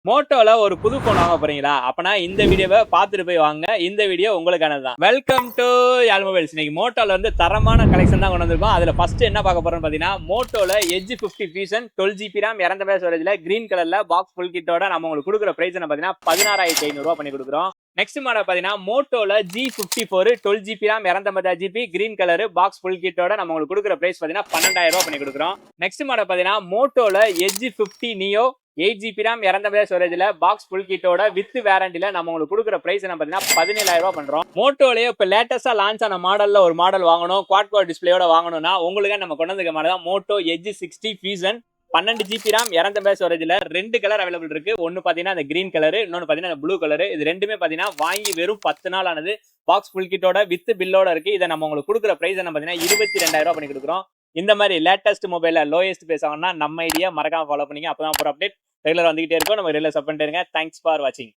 மோட்டோல ஒரு புது போன் வாங்க போறீங்களா? அப்பனா இந்த வீடியோவை பார்த்துட்டு போய் வாங்க. இந்த வீடியோ உங்களுக்கானது தான். Welcome to Yazh mobiles. இன்னைக்கு மோட்டோல வந்து தரமான கலெக்ஷன் தான் கொண்டு வந்திருக்கோம். அதுல ஃபர்ஸ்ட் என்ன பார்க்க போறோம்னு பாத்தீங்கன்னா, மோட்டோல எட்ஜ் 50 Fusion 12GB RAM 200 ஸ்டோரேஜ்ல கிரீன் கலர்ல பாக்ஸ் ஃபுல் கிட்டோட நம்ம உங்களுக்கு கொடுக்குற பிரைஸ் என்ன பாத்தீங்கன்னா 16,500 பண்ணி கொடுக்குறோம். நெக்ஸ்ட் மாடல் பாத்தீங்கன்னா மோட்டோல G54 12GB RAM 256GB green colour box full கிட்டோட நம்ம உங்களுக்கு கொடுக்குற பிரைஸ் பாத்தீங்கன்னா 12,000 பண்ணி கொடுக்குறோம். நெக்ஸ்ட் மாடல் பாத்தீங்கன்னா மோட்டோல எட்ஜ் 50 Neo 8GB RAM 200 ஸ்டோரேஜ்ல பாக்ஸ் ஃபுல் கிட்டோட வித் வேரண்டில நம்ம உங்களுக்கு கொடுக்குற பிரைஸ் என்ன பாத்தீங்கன்னா 17,000 பண்றோம். மோட்டோலயே இப்ப லேட்டஸ்டா லான்ச் ஆன மாடல்ல ஒரு மாடல் வாங்கணும், குவாட் கோர் டிஸ்பிளேயோட வாங்கணும்னா உங்களுக்கு நம்ம கொண்டு வந்திருக்க மாடல் தான் Moto Edge 60 Fusion 12GB RAM 200 ஸ்டோரேஜ்ல ரெண்டு கலர் அவைலபிள் இருக்கு. ஒன்னு பாத்தீங்கன்னா அந்த கிரீன் கலர், இன்னொன்னு பாத்தீங்கன்னா ப்ளூ கலர். இது ரெண்டுமே பாத்தீங்கன்னா வாங்கி வெறும் 10 நாள் ஆனது. பாக்ஸ் ஃபுல் கிட்டோட வித் பில்லோட இருக்கு. இதை நம்ம உங்களுக்கு கொடுக்குற பிரைஸ் என்ன பாத்தீங்கன்னா 22,000 பண்ணி கொடுக்குறோம். இந்த மாதிரி லேட்டஸ்ட் மொபைல லோயஸ்ட் பேஸ் ஆகணும்னா நம்ம ஐடியா மறக்காம ஃபாலோ பண்ணிங்க. அப்பதான் ஒரு அப்டேட் ரெகுலர் வந்துகிட்டே இருக்கும். நம்ம ரெகுலர் சப் பண்ணிட்டு இருங்க. தேங்க்ஸ் ஃபார் வாட்சிங்.